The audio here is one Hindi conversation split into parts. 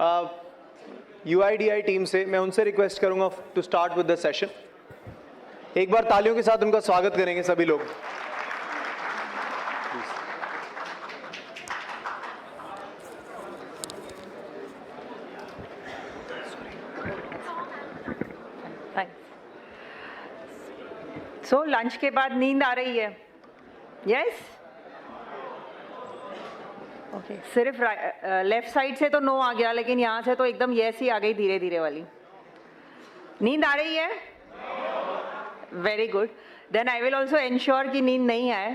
UIDAI टीम से मैं उनसे रिक्वेस्ट करूंगा to start with the session. एक बार तालियों के साथ उनका स्वागत करेंगे सभी लोग। सो लंच के बाद नींद आ रही है? यस? ओके, सिर्फ लेफ्ट साइड से तो नो आ गया, लेकिन यहाँ से तो एकदम यस ही आ गई, धीरे धीरे वाली। नींद आ रही है? Very good, then I will also ensure कि नींद नहीं आए।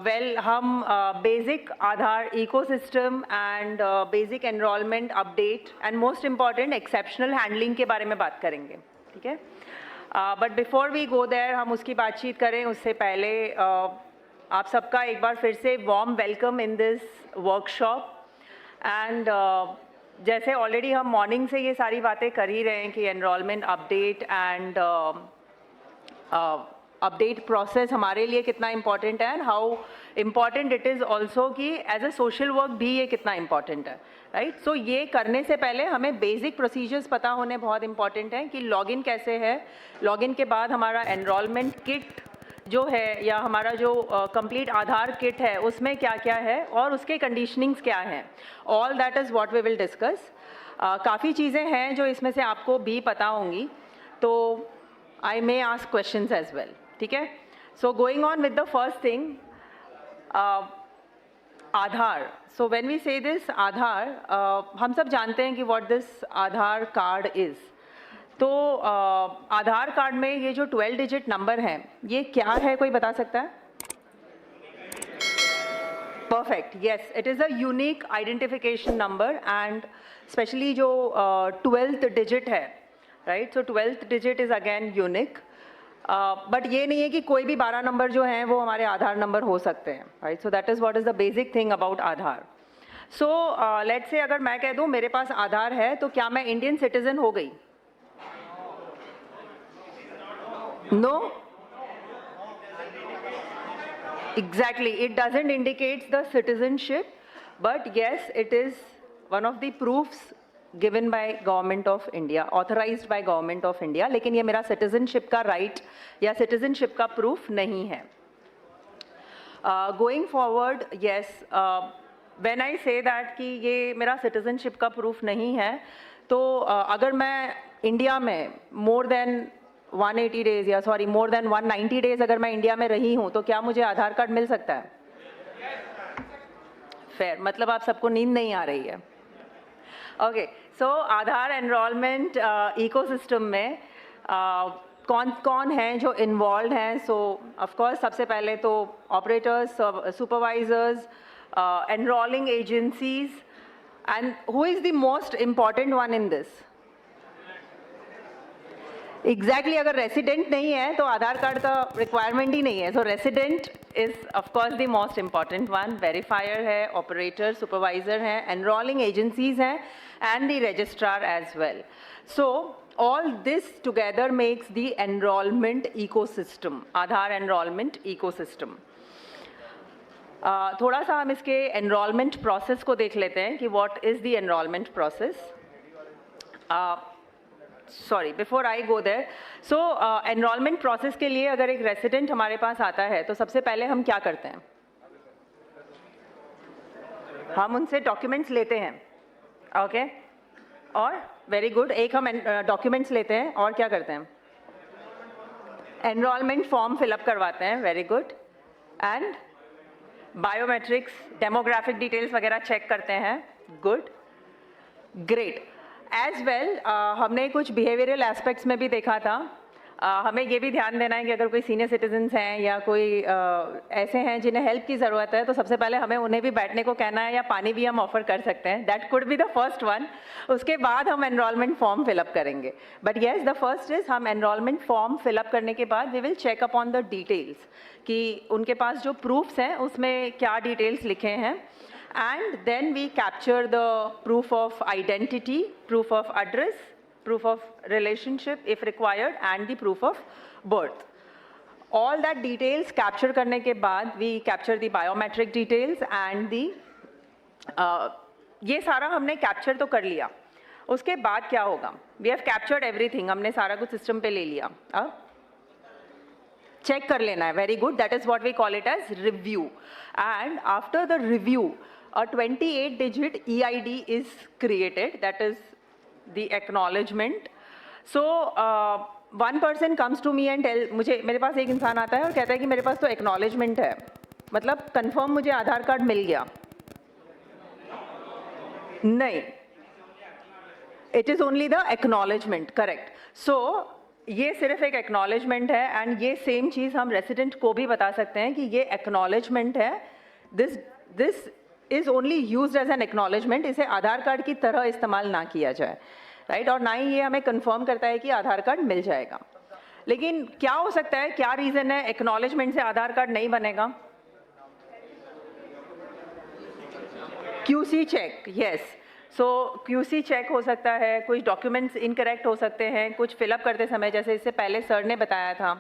वेल, हम basic Aadhaar ecosystem and basic enrolment update and most important exceptional handling के बारे में बात करेंगे, ठीक है? But before we go there, हम उसकी बातचीत करें उससे पहले आप सबका एक बार फिर से warm welcome in this workshop. And जैसे ऑलरेडी हम मॉर्निंग से ये सारी बातें कर ही रहे हैं कि enrolment update and update process हमारे लिए कितना इम्पॉर्टेंट है and how important it is also कि एज अ सोशल वर्क भी ये कितना इम्पॉर्टेंट है, राइट? सो ये करने से पहले हमें बेसिक प्रोसीजर्स पता होने बहुत इंपॉर्टेंट है कि लॉगिन कैसे है, लॉगिन के बाद हमारा एनरोलमेंट किट जो है या हमारा जो कंप्लीट आधार किट है उसमें क्या क्या है और उसके कंडीशनिंग्स क्या हैं। All that is what we will discuss. काफ़ी चीज़ें हैं जो इसमें से आपको भी पता होंगी, तो I may ask questions as well, ठीक है? So going on with the first thing, Aadhaar. So when we say this Aadhaar, हम सब जानते हैं कि what this Aadhaar card is. तो आधार कार्ड में ये जो 12 डिजिट नंबर हैं, ये क्या है, कोई बता सकता है? Perfect, yes, it is a unique identification number and specially जो 12th डिजिट है, right? So 12th digit is again unique. But ये नहीं है कि कोई भी 12 नंबर जो हैं वो हमारे आधार नंबर हो सकते हैं, right? So that is what is the basic thing about Aadhaar. So let's say अगर मैं कह दूँ मेरे पास आधार है, तो क्या मैं इंडियन सिटीजन हो गई? No? Exactly, it doesn't indicate the citizenship, but yes, it is one of the proofs given by Government of India, authorized by Government of India, लेकिन ये मेरा citizenship का right या citizenship का proof नहीं है। Going forward, yes, when I say that कि ये मेरा citizenship का proof नहीं है, तो अगर मैं इंडिया में more than 180 डेज या सॉरी मोर देन 190 डेज अगर मैं इंडिया में रही हूँ, तो क्या मुझे आधार कार्ड मिल सकता है? फेयर, मतलब आप सबको नींद नहीं आ रही है। ओके, सो आधार एनरोलमेंट इकोसिस्टम में कौन कौन हैं जो इन्वॉल्व हैं? सो ऑफ कोर्स सबसे पहले तो operators, supervisors, enrolling agencies, and who is the most important one in this? Exactly, अगर रेसिडेंट नहीं है तो आधार कार्ड का रिक्वायरमेंट ही नहीं है। So resident is of course the most important one. Verifier है, ऑपरेटर, सुपरवाइजर हैं, एनरोलिंग एजेंसीज हैं and the registrar as well. So all this together makes the enrolment ecosystem, Aadhaar enrolment ecosystem. थोड़ा सा हम इसके एनरोलमेंट प्रोसेस को देख लेते हैं कि what is the enrolment process. Sorry, before I go there, so enrolment process के लिए अगर एक रेसिडेंट हमारे पास आता है तो सबसे पहले हम क्या करते हैं? हम उनसे डॉक्यूमेंट्स लेते हैं, ओके? और वेरी गुड, एक हम डॉक्यूमेंट्स लेते हैं और क्या करते हैं? एनरोलमेंट फॉर्म फिलअप करवाते हैं, very good. And biometrics, demographic details वगैरह चेक करते हैं, गुड, ग्रेट। एज वेल हमने कुछ बिहेवियरल एस्पेक्ट्स में भी देखा था। हमें ये भी ध्यान देना है कि अगर कोई सीनियर सिटीजन्स हैं या कोई ऐसे हैं जिन्हें हेल्प की ज़रूरत है, तो सबसे पहले हमें उन्हें भी बैठने को कहना है या पानी भी हम ऑफर कर सकते हैं। That could be the first one. उसके बाद हम एनरोलमेंट फॉर्म फिलअप करेंगे। But yes, the first is हम एनरोलमेंट फॉर्म फिलअप करने के बाद we will check upon the details कि उनके पास जो प्रूफ्स हैं उसमें क्या डिटेल्स लिखे हैं। And then we capture the proof of identity, proof of address, proof of relationship if required, and the proof of birth. All that details capture करने के बाद we capture the biometric details and the ये सारा हमने कैप्चर तो कर लिया, उसके बाद क्या होगा? वी हैव कैप्चर्ड एवरीथिंग, हमने सारा कुछ सिस्टम पे ले लिया, अब चेक कर लेना है. Very good, that is what we call it as review. And after the review a 28 digit EID is created, that is the acknowledgement. So one person comes to me and tell, मुझे, मेरे पास एक इंसान आता है और कहता है कि मेरे पास तो acknowledgement है, मतलब कंफर्म मुझे आधार कार्ड मिल गया. नहीं, it is only the acknowledgement, correct. So ये सिर्फ एक एक्नॉलेजमेंट है, एंड ये सेम चीज़ हम रेसिडेंट को भी बता सकते हैं कि ये एक्नॉलेजमेंट है. This is only used as an acknowledgement. इसे आधार कार्ड की तरह इस्तेमाल ना किया जाए, राइट. और ना ही ये हमें कंफर्म करता है कि आधार कार्ड मिल जाएगा. लेकिन क्या हो सकता है, क्या रीज़न है एक्नॉलेजमेंट से आधार कार्ड नहीं बनेगा? QC check, yes. So QC check हो सकता है, कुछ डॉक्यूमेंट्स इनकरेक्ट हो सकते हैं कुछ फिलअप करते समय, जैसे इससे पहले सर ने बताया था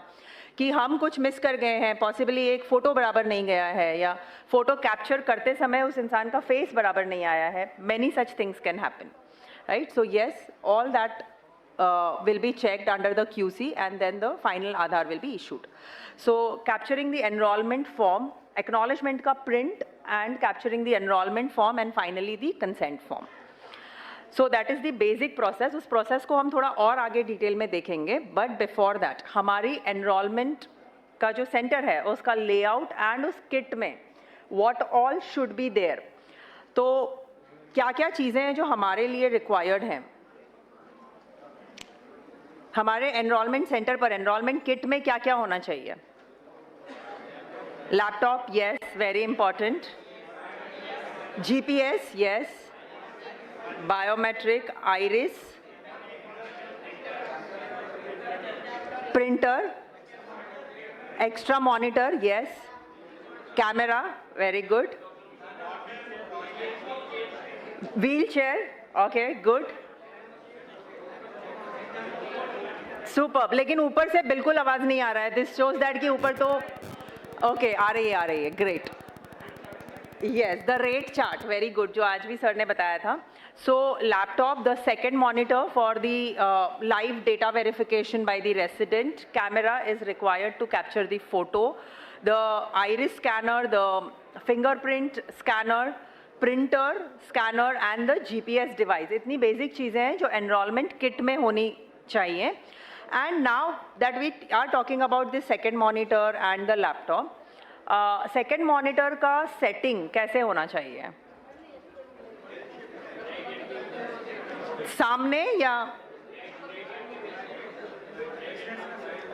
कि हम कुछ मिस कर गए हैं, पॉसिबली एक फ़ोटो बराबर नहीं गया है, या फ़ोटो कैप्चर करते समय उस इंसान का फेस बराबर नहीं आया है. Many such things can happen, right. So yes, all that will be checked under the QC, and then the final Aadhaar will be issued. So capturing the enrollment form, acknowledgement का print, and capturing the enrollment form, and finally the consent form. So that is the basic process. उस process को हम थोड़ा और आगे डिटेल में देखेंगे, but before that हमारी enrollment का जो center है उसका layout and उस kit में what all should be there. तो क्या क्या चीज़ें हैं जो हमारे लिए required हैं हमारे एनरोलमेंट सेंटर पर? एनरोलमेंट किट में क्या क्या होना चाहिए? Laptop, yes, very important. GPS, yes. Biometric, iris, printer, extra monitor, yes. Camera, very good. Wheel chair, okay, good, super. लेकिन ऊपर से बिल्कुल आवाज नहीं आ रहा है. दिस शोज दैट कि ऊपर तो ओके आ रही है, great. Yes, the rate chart, very good, जो आज भी सर ने बताया था. So laptop, the second monitor for the live data verification by the resident. Camera is required to capture the photo. The iris scanner, the fingerprint scanner, printer scanner, and the GPS device. इतनी बेसिक चीज़ें हैं जो एनरोलमेंट किट में होनी चाहिए. And now that we are talking about the second monitor and the laptop, second monitor का setting कैसे होना चाहिए? सामने या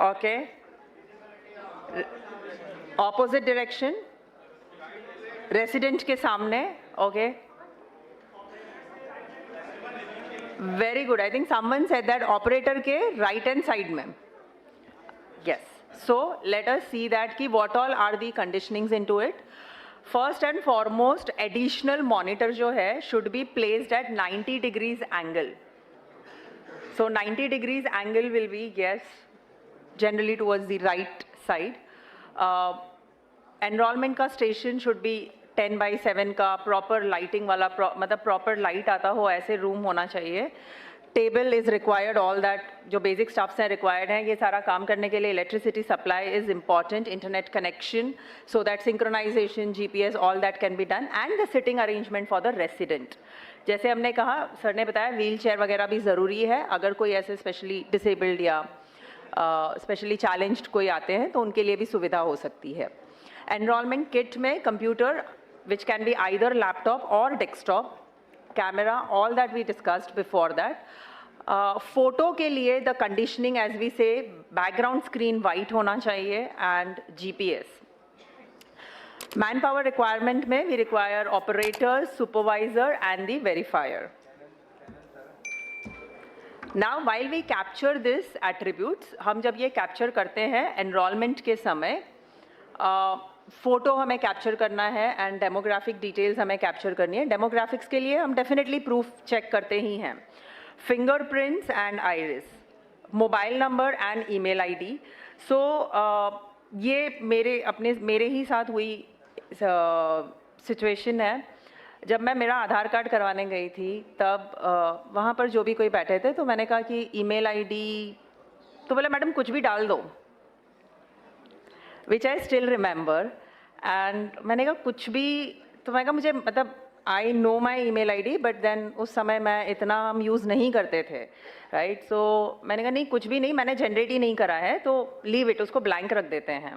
ओके, opposite direction, resident के सामने, okay. Very good. I think someone said that operator के right hand side में. Yes. So let us see that कि what all are the conditionings into it. First and foremost, additional monitor जो है should be placed at 90 degrees angle. So 90 degrees angle will be, yes, generally towards the right side. Enrollment का station should be 10/7 का प्रॉपर लाइटिंग वाला, मतलब प्रॉपर लाइट आता हो ऐसे रूम होना चाहिए. Table is required, all that जो बेसिक स्टफ्स हैं रिक्वायर्ड हैं. ये सारा काम करने के लिए electricity supply is important, internet connection, so that synchronisation, GPS, all that can be done, and the sitting arrangement for the resident. जैसे हमने कहा, सर ने बताया व्हील चेयर वगैरह भी ज़रूरी है. अगर कोई ऐसे स्पेशली डिसेबल्ड या स्पेशली चैलेंज्ड कोई आते हैं तो उनके लिए भी सुविधा हो सकती है. एनरोलमेंट किट में computer, which can be either laptop or desktop, camera, all that we discussed before that. Photo के लिए the conditioning, as we say, background screen white होना चाहिए, and GPS. Manpower requirement में we require operator, supervisor, and the verifier. Now while we capture this attributes, हम जब ये capture करते हैं enrollment के समय, फ़ोटो हमें कैप्चर करना है एंड डेमोग्राफिक डिटेल्स हमें कैप्चर करनी है. डेमोग्राफिक्स के लिए हम डेफिनेटली प्रूफ चेक करते ही हैं. Fingerprints and iris, mobile number and email ID. So ये मेरे ही साथ हुई सिचुएशन है. जब मैं मेरा आधार कार्ड करवाने गई थी तब वहाँ पर जो भी कोई बैठे थे तो मैंने कहा कि ईमेल आईडी, तो बोला मैडम कुछ भी डाल दो, which I still remember. And मैंने कहा कुछ भी, तो मैंने कहा मुझे मतलब I know my email ID, but then उस समय मैं इतना हम यूज़ नहीं करते थे, राइट। सो मैंने कहा नहीं कुछ भी नहीं, मैंने जनरेट ही नहीं करा है तो लीव इट, उसको ब्लैंक रख देते हैं।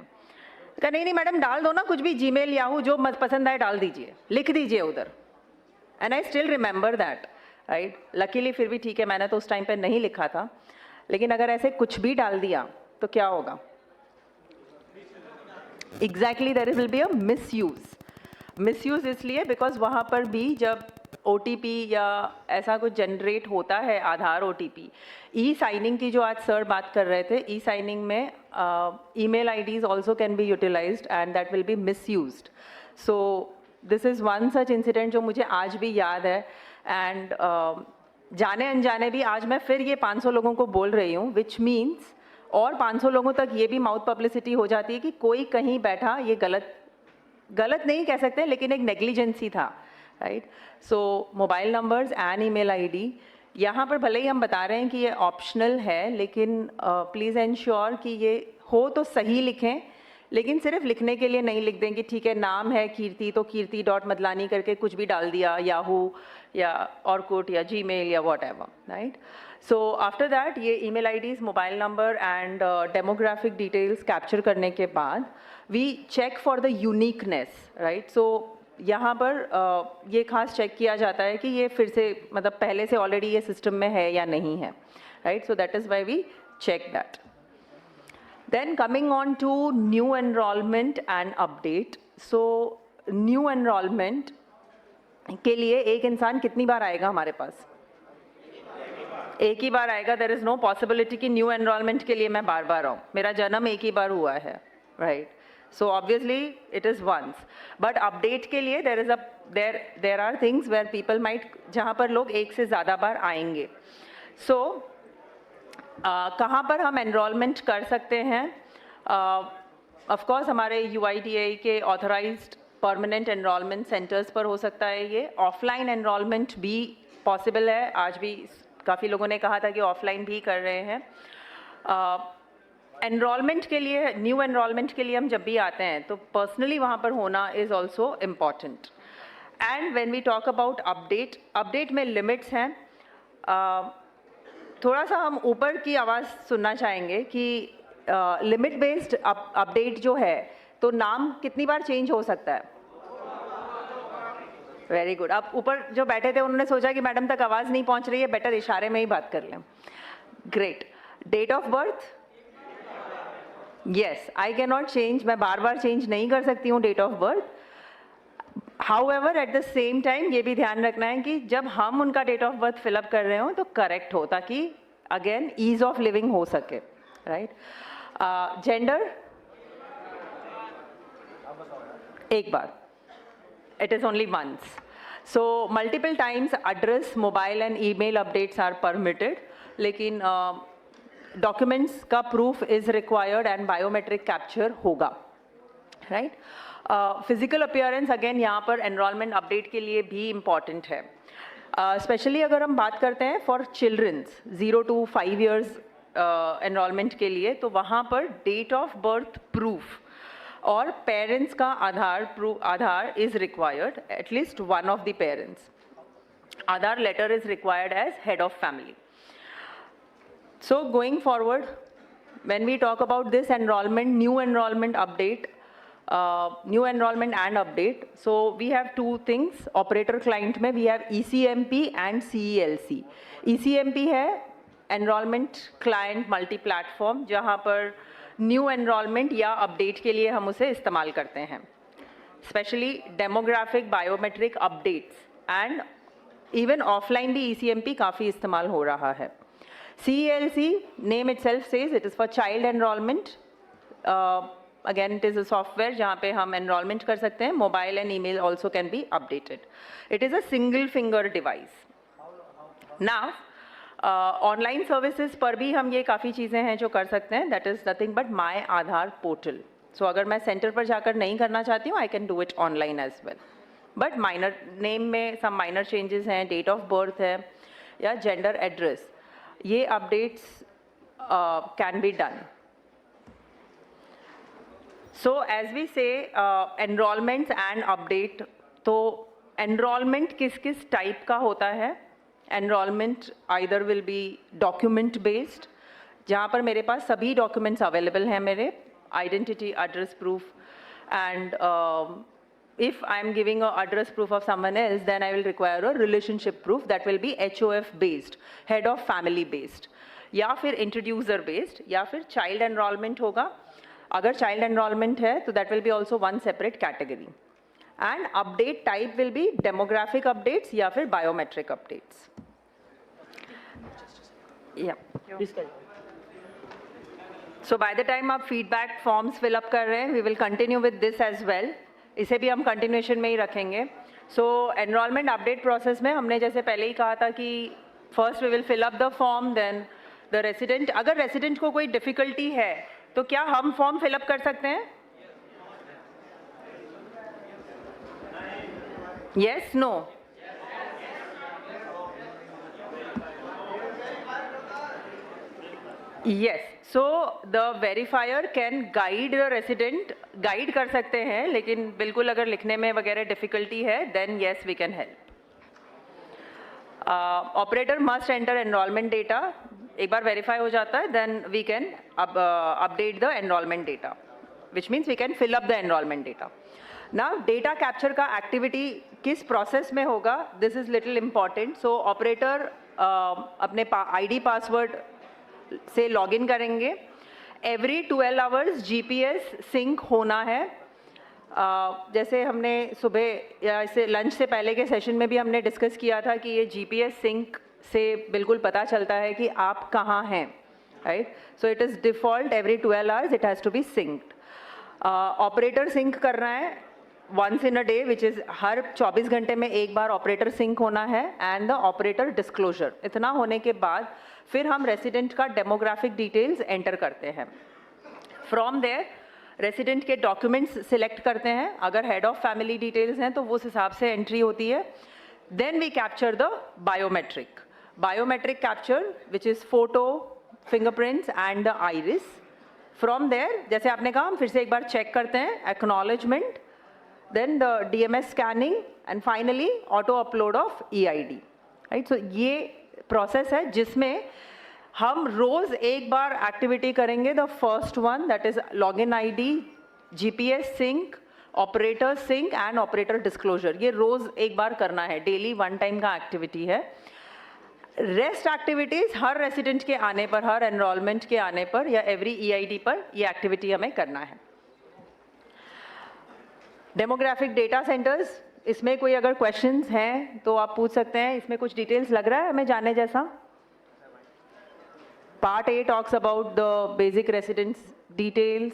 कहा नहीं मैडम डाल दो ना कुछ भी, जीमेल याहू जो मत पसंद आए डाल दीजिए, लिख दीजिए उधर। And I still remember that, right. Luckily फिर भी ठीक है, मैंने तो उस टाइम पे नहीं लिखा था, लेकिन अगर ऐसे कुछ भी डाल दिया तो क्या होगा? Exactly there will be a misuse इसलिए बिकॉज वहाँ पर भी जब OTP या ऐसा कुछ जनरेट होता है, आधार OTP, ई साइनिंग की जो आज सर बात कर रहे थे, ई साइनिंग में email IDs also can be utilised and that will be misused. So this is one such incident जो मुझे आज भी याद है। एंड जाने अनजाने भी आज मैं फिर ये 500 लोगों को बोल रही हूँ, विच मीन्स और 500 लोगों तक ये भी माउथ पब्लिसिटी हो जाती है कि कोई कहीं बैठा, ये गलत नहीं कह सकते लेकिन एक नेग्लिजेंसी था, right. So mobile numbers and email ID, यहाँ पर भले ही हम बता रहे हैं कि ये ऑप्शनल है, लेकिन प्लीज़ एंश्योर कि ये हो तो सही लिखें, लेकिन सिर्फ लिखने के लिए नहीं लिख दें कि ठीक है नाम है कीर्ति तो कीर्ति डॉट मदलानी करके कुछ भी डाल दिया, याहू या ऑर्कुट या जीमेल या whatever, right. So after that ये email IDs, mobile number and demographic details capture करने के बाद we check for the uniqueness, right. So यहाँ पर ये खास चेक किया जाता है कि ये फिर से मतलब पहले से ऑलरेडी ये सिस्टम में है या नहीं है, right. So that is why we check that. Then coming on to new enrollment and update. So new enrollment के लिए एक इंसान कितनी बार आएगा हमारे पास? एक ही बार आएगा। There is no possibility कि new enrollment के लिए मैं बार बार आऊँ। मेरा जन्म एक ही बार हुआ है, right? So obviously it is once. But update के लिए there are things where people might, जहाँ पर लोग एक से ज़्यादा बार आएंगे। So कहाँ पर हम एनरोलमेंट कर सकते हैं? ऑफकोर्स हमारे UIDAI के ऑथराइज्ड परमानेंट एनरोलमेंट सेंटर्स पर हो सकता है ये। ऑफलाइन एनरोलमेंट भी पॉसिबल है, आज भी काफ़ी लोगों ने कहा था कि ऑफलाइन भी कर रहे हैं। एनरोलमेंट के लिए, न्यू एनरोलमेंट के लिए हम जब भी आते हैं तो पर्सनली वहाँ पर होना is also important. And when we talk about update में लिमिट्स हैं। थोड़ा सा हम ऊपर की आवाज़ सुनना चाहेंगे कि लिमिट बेस्ड अपडेट जो है तो नाम कितनी बार चेंज हो सकता है? Very good. अब ऊपर जो बैठे थे उन्होंने सोचा कि मैडम तक आवाज़ नहीं पहुंच रही है, बेटर इशारे में ही बात कर लें। Great. Date of birth, yes, I can not change, मैं बार बार चेंज नहीं कर सकती हूँ date of birth. However at the same time ये भी ध्यान रखना है कि जब हम उनका डेट ऑफ बर्थ फिलअप कर रहे हो तो करेक्ट हो, ताकि अगेन ईज ऑफ लिविंग हो सके, राइट। जेंडर एक बार, it is only once. So multiple times address, mobile and email updates are permitted, लेकिन डॉक्यूमेंट्स का proof is required and biometric capture होगा, राइट। फिजिकल अपीयरेंस अगेन यहाँ पर एनरोलमेंट अपडेट के लिए भी इम्पॉर्टेंट है। स्पेशली अगर हम बात करते हैं for childrens 0 to 5 years enrolment के लिए, तो वहाँ पर डेट ऑफ बर्थ प्रूफ और पेरेंट्स का Aadhaar is required, at least one of the parents. Aadhaar letter is required as head of family. So going forward, when we talk about this enrollment, new enrollment update, new enrollment and update, so we have two things. Operator client में we have ECMP and CELC. ECMP है enrollment client multi platform, जहाँ पर new enrollment या update के लिए हम उसे इस्तेमाल करते हैं, especially demographic, biometric updates and even offline भी ECMP काफ़ी इस्तेमाल हो रहा है। CELC, name itself says it is for child enrollment. Again, it is a software जहाँ पे हम enrollment कर सकते हैं. Mobile and email also can be updated. It is a single finger device. Now, online services पर भी हम ये काफ़ी चीज़ें हैं जो कर सकते हैं. That is nothing but My Aadhaar portal. So अगर मैं सेंटर पर जाकर नहीं करना चाहती हूँ, I can do it online as well. But minor name में सम माइनर चेंजेस हैं, डेट ऑफ बर्थ है या जेंडर एड्रेस, ये updates can be done. So as we say enrollments and update, तो enrollment किस किस type का होता है? Enrollment either will be document based, जहाँ पर मेरे पास सभी documents available हैं मेरे, identity, address proof, and if I am giving a address proof of someone else, then I will require a relationship proof that will be HOF based, head of family based, या फिर introducer based, या फिर child enrollment होगा. अगर चाइल्ड एनरोलमेंट है तो that will be also one separate category. And update type will be demographic updates या फिर biometric updates. So by the time आप फीडबैक फॉर्म्स फिलअप कर रहे हैं, we will continue with this as well. इसे भी हम कंटिन्यूएशन में ही रखेंगे. सो एनरोलमेंट अपडेट प्रोसेस में हमने जैसे पहले ही कहा था कि first we will fill up the form, then the resident, अगर रेसिडेंट को कोई डिफिकल्टी है तो क्या हम फॉर्म फिलअप कर सकते हैं? Yes, no? Yes. So the verifier can guide the resident, guide कर सकते हैं, लेकिन बिल्कुल अगर लिखने में वगैरह डिफिकल्टी है then yes we can help. Operator must enter enrolment data. एक बार वेरीफाई हो जाता है then we can update the enrolment data, which means we can fill up the enrolment data. Now data capture का एक्टिविटी किस प्रोसेस में होगा, this is little important. So operator अपने ID पासवर्ड से लॉगिन करेंगे. एवरी 12 आवर्स GPS सिंक होना है. जैसे हमने सुबह या इसे लंच से पहले के सेशन में भी हमने डिस्कस किया था कि ये GPS सिंक से बिल्कुल पता चलता है कि आप कहाँ हैं, right. So it is default every 12 hours it has to be synced. Operator sync कर रहा है once in a day, which is हर 24 घंटे में एक बार ऑपरेटर सिंक होना है. एंड द ऑपरेटर डिस्क्लोजर, इतना होने के बाद फिर हम रेसिडेंट का डेमोग्राफिक डिटेल्स एंटर करते हैं. फ्रॉम देयर रेसिडेंट के डॉक्यूमेंट्स सिलेक्ट करते हैं. अगर हेड ऑफ फैमिली डिटेल्स हैं तो उस हिसाब से एंट्री होती है. Then we capture the biometric. Biometric capture, which is photo, fingerprints and the iris. From there, जैसे आपने कहा, हम फिर से एक बार चेक करते हैं. Acknowledgement, then the DMS scanning and finally auto upload of EID. Right? So ये process है जिसमें हम रोज एक बार एक्टिविटी करेंगे. The first one, that is login ID, GPS sync, operator sync and operator disclosure. ये रोज एक बार करना है, डेली वन टाइम का एक्टिविटी है. रेस्ट एक्टिविटीज हर रेसिडेंट के आने पर, हर एनरोलमेंट के आने पर या एवरी EID पर ये एक्टिविटी हमें करना है. डेमोग्राफिक डेटा सेंटर्स, इसमें कोई अगर क्वेश्चंस हैं तो आप पूछ सकते हैं. इसमें कुछ डिटेल्स लग रहा है हमें जानने जैसा? Part A talks about the basic residence details,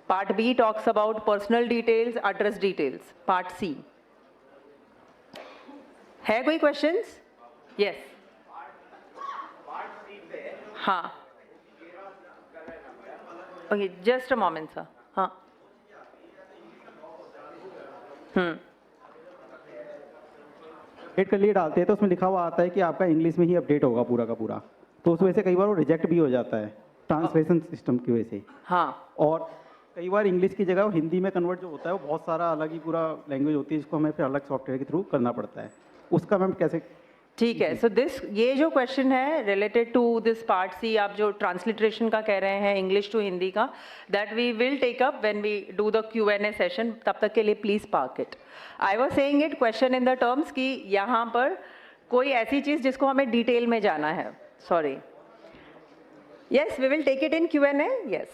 part B talks about personal details, address details. Part C है कोई क्वेश्चंस? यस. हाँ, okay, just a moment sir. हाँ, अपडेट के लिए डालते हैं तो उसमें लिखा हुआ आता है कि आपका इंग्लिश में ही अपडेट होगा पूरा का पूरा, तो उस वजह से कई बार वो रिजेक्ट भी हो जाता है ट्रांसलेशन सिस्टम की वजह से. हाँ, और कई बार इंग्लिश की जगह वो हिंदी में कन्वर्ट जो होता है वो बहुत सारा अलग ही पूरा लैंग्वेज होती है, जिसको हमें फिर अलग सॉफ्टवेयर के थ्रू करना पड़ता है. उसका मैम कैसे? ठीक है. सो ये जो क्वेश्चन है related to this part C, आप जो ट्रांसलिट्रेशन का कह रहे हैं इंग्लिश टू हिंदी का, that we will take up when we do the Q&A session. तब तक के लिए please park it. I was saying it question in the terms कि यहाँ पर कोई ऐसी चीज जिसको हमें डिटेल में जाना है. Sorry, yes, we will take it in Q&A. Yes.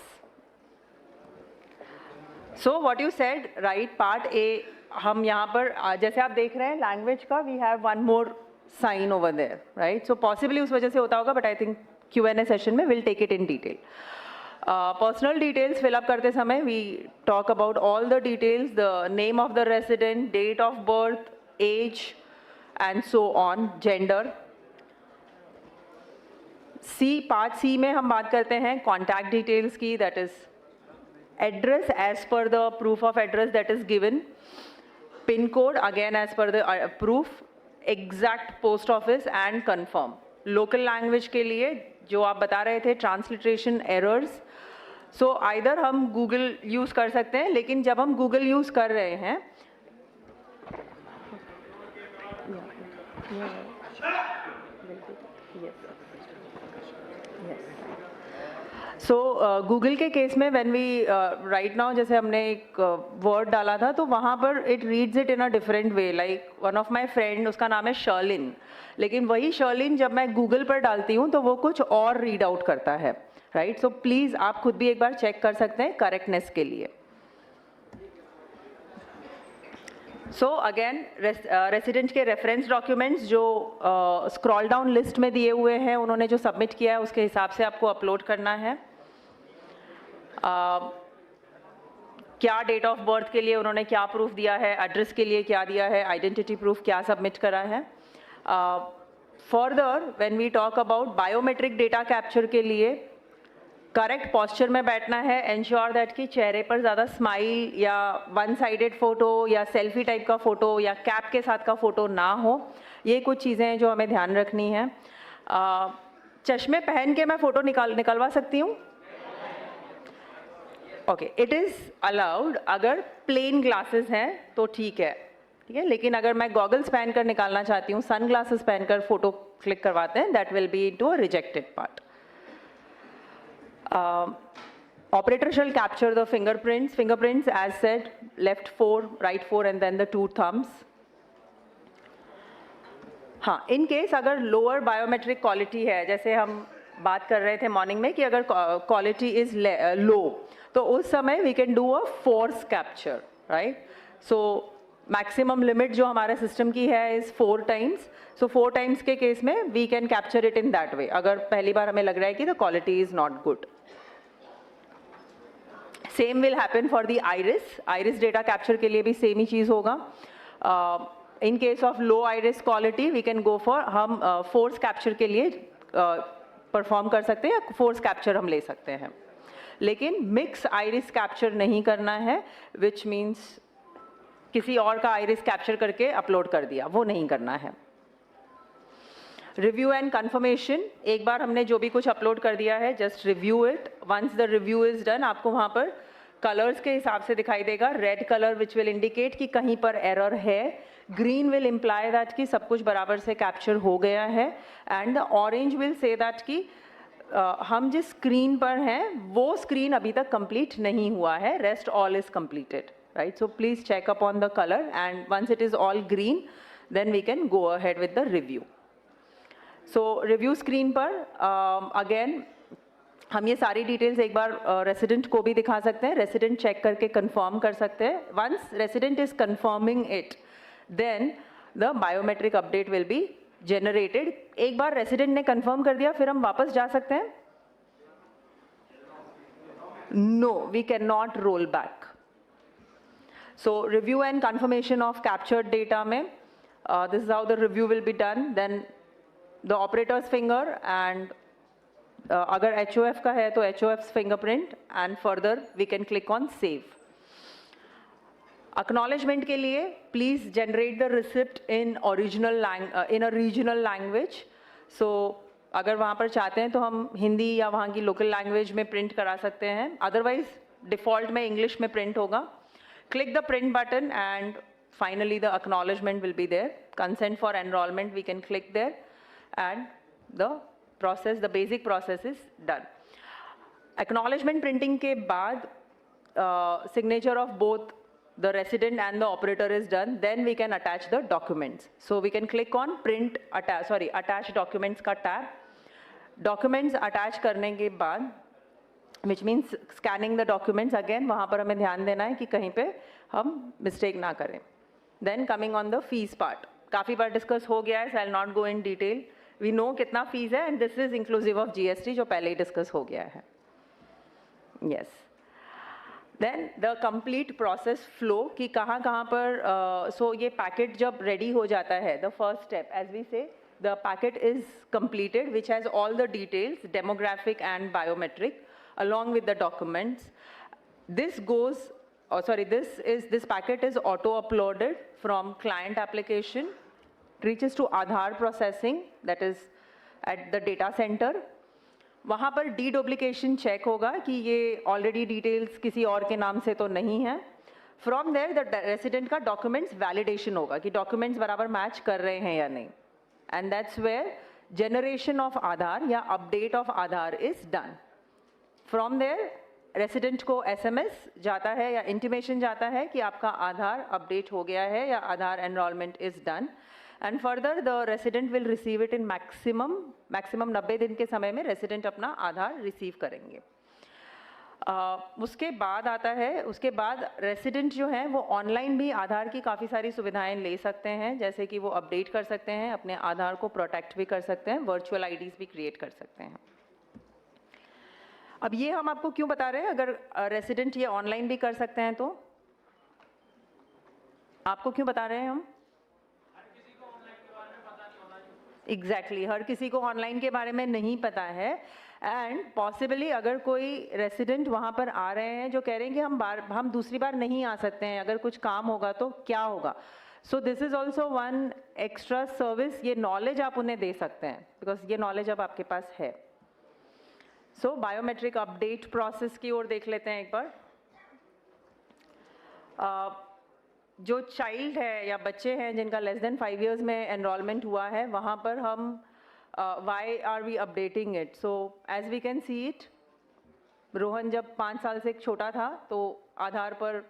So what you said, right. Part A हम यहाँ पर जैसे आप देख रहे हैं लैंग्वेज का, we have one more sign over there, right? So possibly उस वजह से होता होगा, but I think Q&A session में we'll take it in detail. Personal details fill up करते समय we talk about all the details, the name of the resident, date of birth, age and so on, gender. Part C में हम बात करते हैं contact details की, that is address as per the proof of address that is given. Pin code again as per the proof, exact post office and confirm. Local language के लिए जो आप बता रहे थे ट्रांसलिट्रेशन एरर्स, सो आइदर हम गूगल यूज़ कर सकते हैं, लेकिन जब हम गूगल यूज़ कर रहे हैं सो गूगल के केस में व्हेन वी राइट नाउ जैसे हमने एक वर्ड डाला था तो वहाँ पर it reads it in a different way. Like one of my friend, उसका नाम है शर्लिन, लेकिन वही शर्लिन जब मैं गूगल पर डालती हूँ तो वो कुछ और रीड आउट करता है, राइट. सो प्लीज़ आप खुद भी एक बार चेक कर सकते हैं करेक्टनेस के लिए. सो अगेन रेसिडेंट के रेफरेंस डॉक्यूमेंट्स जो स्क्रॉल डाउन लिस्ट में दिए हुए हैं, उन्होंने जो सबमिट किया है उसके हिसाब से आपको अपलोड करना है. क्या डेट ऑफ बर्थ के लिए उन्होंने क्या प्रूफ दिया है, एड्रेस के लिए क्या दिया है, आइडेंटिटी प्रूफ क्या सबमिट करा है. Further when we talk about biometric data capture के लिए करेक्ट पॉस्चर में बैठना है. एंश्योर दैट कि चेहरे पर ज़्यादा स्माइल या वन साइडेड फ़ोटो या सेल्फी टाइप का फ़ोटो या कैप के साथ का फ़ोटो ना हो. ये कुछ चीज़ें हैं जो हमें ध्यान रखनी है. चश्मे पहन के मैं फ़ोटो निकलवा सकती हूँ. ओके, इट इज़ अलाउड अगर प्लेन ग्लासेस हैं तो ठीक है, ठीक है. लेकिन अगर मैं गॉगल्स पहन कर निकालना चाहती हूँ, सन ग्लासेस पहनकर फ़ोटो क्लिक करवाते हैं, that will B into a rejected part. Operator shall capture the fingerprints as said, left 4, right 4 and then the 2 thumbs. हाँ, इन केस अगर लोअर बायोमेट्रिक क्वालिटी है, जैसे हम बात कर रहे थे मॉर्निंग में कि अगर क्वालिटी इज लो, तो उस समय we can do a force capture, right. So maximum limit जो हमारे सिस्टम की है इज 4 times. सो 4 times के केस में we can capture it in that way, अगर पहली बार हमें लग रहा है कि the quality is not good. Same will happen for the iris data capture के लिए भी सेम ही चीज़ होगा. In case of low iris quality we can go for, हम फोर्स कैप्चर के लिए परफॉर्म कर सकते हैं या फोर्स कैप्चर हम ले सकते हैं. लेकिन मिक्स आइरिस कैप्चर नहीं करना है, विच मीन्स किसी और का आइरिस कैप्चर करके अपलोड कर दिया, वो नहीं करना है. रिव्यू एंड कंफर्मेशन, एक बार हमने जो भी कुछ अपलोड कर दिया है just review it. Once the review is done, आपको वहाँ पर कलर्स के हिसाब से दिखाई देगा. Red colour which will indicate कि कहीं पर एरर है, ग्रीन विल इम्प्लाई दैट कि सब कुछ बराबर से कैप्चर हो गया है, and the orange will say that कि हम जिस स्क्रीन पर हैं वो स्क्रीन अभी तक कंप्लीट नहीं हुआ है, rest all is completed, right. So please check up on the colour and once it is all green then we can go ahead with the review. So review screen पर अगेन हम ये सारी डिटेल्स एक बार रेसिडेंट को भी दिखा सकते हैं. रेसिडेंट चेक करके कंफर्म कर सकते हैं. Once resident is confirming it then the biometric update will be generated. एक बार रेसिडेंट ने कंफर्म कर दिया फिर हम वापस जा सकते हैं? No, we can not roll back. So review and confirmation of captured data में this is how the review will be done. Then the operators finger and अगर HOF का है तो HOF's fingerprint and further we can click on save. Acknowledgement के लिए please generate the receipt in a regional language. So अगर वहाँ पर चाहते हैं तो हम हिंदी या वहाँ की लोकल लैंग्वेज में प्रिंट करा सकते हैं, अदरवाइज डिफ़ॉल्ट में इंग्लिश में प्रिंट होगा. Click the print button and finally the acknowledgement will be there. Consent for enrolment we can click there and the basic process is done. Acknowledgement printing के बाद signature of both the resident and the operator is done, then we can attach the documents. So we can click on attach documents का tab. Documents attach करने के बाद which means scanning the documents again, वहाँ पर हमें ध्यान देना है कि कहीं पे हम mistake ना करें. Then coming on the fees part, काफ़ी बार डिस्कस हो गया है, so I'll not go in detail. We know कितना फीस है and this is inclusive of GST जो पहले ही डिस्कस हो गया है. Yes. Then the complete process flow कि कहाँ पर so ये पैकेट जब रेडी हो जाता है, the first step as we say the packet is completed which has all the details, demographic and biometric along with the documents. This goes oh sorry, this packet is auto uploaded from client application, reaches to Aadhaar processing, that is at the data center. वहाँ पर डीडुप्लीकेशन चेक होगा कि ये ऑलरेडी डिटेल्स किसी और के नाम से तो नहीं है. फ्रॉम देयर द रेसिडेंट का डॉक्यूमेंट्स वैलिडेशन होगा कि डॉक्यूमेंट्स बराबर मैच कर रहे हैं या नहीं. And that's where generation of Aadhaar या update of Aadhaar is done. From there resident को एसएमएस जाता है या इंटीमेशन जाता है कि आपका आधार अपडेट हो गया है या Aadhaar enrolment is done. And further the resident will receive it in maximum 90 दिन के समय में रेसिडेंट अपना आधार रिसीव करेंगे. उसके बाद आता है, उसके बाद रेसिडेंट जो हैं वो ऑनलाइन भी आधार की काफ़ी सारी सुविधाएं ले सकते हैं, जैसे कि वो अपडेट कर सकते हैं, अपने आधार को प्रोटेक्ट भी कर सकते हैं, वर्चुअल आईडीज़ भी क्रिएट कर सकते हैं. अब ये हम आपको क्यों बता रहे हैं, अगर रेसिडेंट ये ऑनलाइन भी कर सकते हैं तो आपको क्यों बता रहे हैं हम? एग्जैक्टली, हर किसी को ऑनलाइन के बारे में नहीं पता है. एंड पॉसिबली अगर कोई रेसिडेंट वहाँ पर आ रहे हैं जो कह रहे हैं कि हम दूसरी बार नहीं आ सकते हैं, अगर कुछ काम होगा तो क्या होगा. सो this is also one extra service. ये नॉलेज आप उन्हें दे सकते हैं बिकॉज ये नॉलेज अब आपके पास है. सो बायोमेट्रिक अपडेट प्रोसेस की ओर देख लेते हैं एक बार. जो चाइल्ड है या बच्चे हैं जिनका लेस देन 5 इयर्स में एनरोलमेंट हुआ है, वहाँ पर हम why are we updating it. So as we can see it, Rohan जब 5 साल से छोटा था तो आधार पर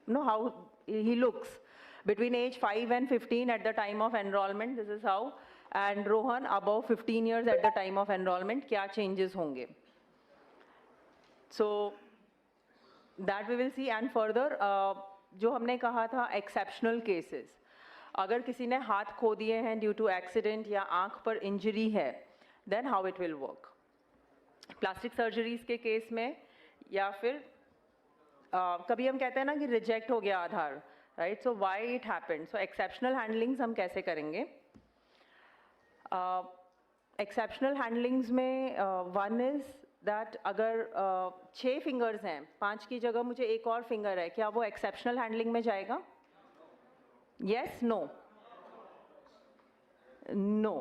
know how he looks between as 5 and 15 at the time of enrolment, this is how. And Rohan above 15 years at the time of enrolment, क्या चेंजेस होंगे. So that we will see. And further जो हमने कहा था एक्सेप्शनल केसेस, अगर किसी ने हाथ खो दिए हैं ड्यू टू एक्सीडेंट या आंख पर इंजरी है, then how it will work. Plastic surgeries के केस में या फिर कभी हम कहते हैं ना कि रिजेक्ट हो गया Aadhaar, right. So why it happened. So exceptional handlings हम कैसे करेंगे. एक्सेप्शनल हैंडलिंग्स में वन इज दैट अगर 6 फिंगर्स हैं, 5 की जगह मुझे एक और फिंगर है, क्या वो एक्सेप्शनल हैंडलिंग में जाएगा? Yes, no, no.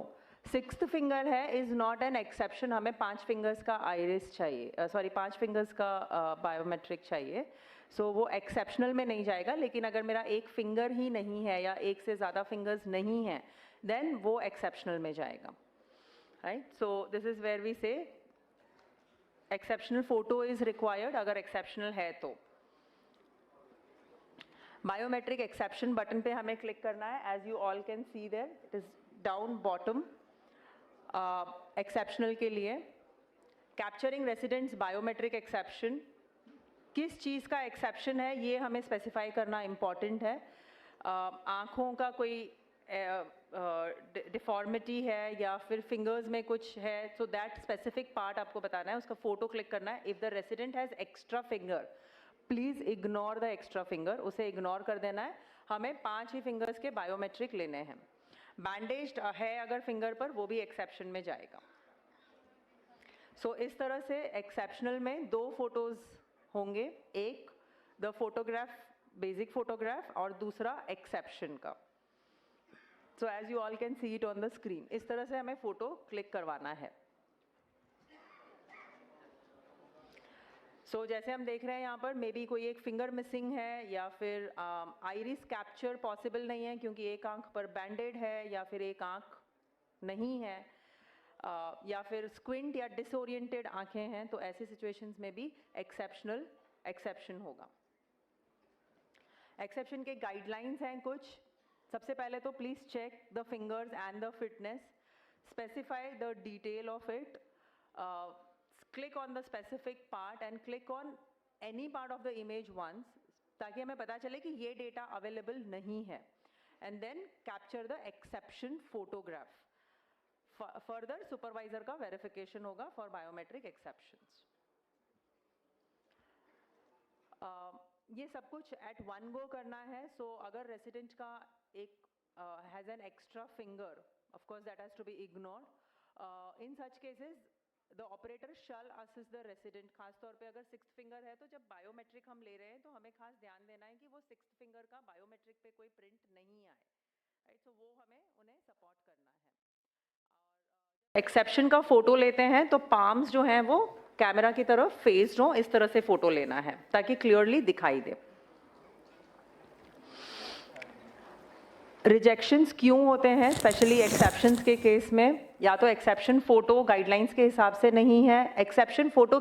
6th finger है इज नॉट एन एक्सेप्शन. हमें 5 फिंगर्स का आइरिस चाहिए, सॉरी 5 फिंगर्स का बायोमेट्रिक चाहिए. सो वो एक्सेप्शनल में नहीं जाएगा. लेकिन अगर मेरा एक फिंगर ही नहीं है या एक से ज़्यादा फिंगर्स नहीं हैं, देन वो एक्सेप्शनल में जाएगा, right. So this is where we say exceptional photo is required अगर एक्सेप्शनल है तो. बायोमेट्रिक एक्सेप्शन बटन पे हमें क्लिक करना है. As you all can see there, it is down bottom. Exceptional के लिए कैप्चरिंग रेसिडेंट्स बायोमेट्रिक एक्सेप्शन, किस चीज़ का एक्सेप्शन है ये हमें स्पेसिफाई करना इम्पॉर्टेंट है. आँखों का कोई डिफॉर्मिटी है या फिर फिंगर्स में कुछ है, सो दैट स्पेसिफिक पार्ट आपको बताना है, उसका फोटो क्लिक करना है. If the resident has extra finger, please ignore the extra finger, उसे इग्नोर कर देना है. हमें 5 ही फिंगर्स के बायोमेट्रिक लेने हैं. बैंडेज्ड है अगर फिंगर पर, वो भी एक्सेप्शन में जाएगा. सो इस तरह से एक्सेप्शनल में 2 फोटोज़ होंगे, एक द फोटोग्राफ, बेसिक फोटोग्राफ, और दूसरा एक्सेप्शन का. So as you all can see it on the screen, इस तरह से हमें फोटो क्लिक करवाना है. सो जैसे हम देख रहे हैं यहाँ पर, मे बी कोई एक फिंगर मिसिंग है या फिर आइरिस कैप्चर पॉसिबल नहीं है क्योंकि एक आंख पर बैंडेड है या फिर एक आंख नहीं है, या फिर स्क्विंट या डिसोरिएंटेड आंखें हैं, तो ऐसी सिचुएशंस में भी एक्सेप्शन होगा. एक्सेप्शन के गाइडलाइंस हैं कुछ. सबसे पहले तो please check the fingers and the fitness, specify the detail of it, click on the specific part and click on any part of the image once, ताकि हमें पता चले कि ये डेटा अवेलेबल नहीं है. And then capture the exception photograph. Further supervisor का वेरिफिकेशन होगा फॉर बायोमेट्रिक एक्सेप्शंस. ये सब कुछ एट वन गो करना है. सो अगर रेसिडेंट का एक has an extra finger, of course that has to be ignored. In such cases the operator shall assist the resident, खास तौर पे अगर सिक्स्थ फिंगर है तो जब बायोमेट्रिक हम ले रहे हैं तो हमें खास ध्यान देना है कि वो सिक्स्थ फिंगर का बायोमेट्रिक पे कोई प्रिंट नहीं आए, राइट, सो वो हमें उन्हें सपोर्ट करना है। और एक्सेप्शन का फोटो लेते हैं तो पाम्स जो हैं वो कैमरा की तरफ फेस्ड हो, इस तरह से फोटो लेना है ताकि क्लियरली दिखाई दे। रिजेक्शंस क्यों होते हैं स्पेशली एक्सेप्शंस के केस में? या तो एक्सेप्शन फोटो गाइडलाइंस के हिसाब से नहीं है, एक्सेप्शन फोटो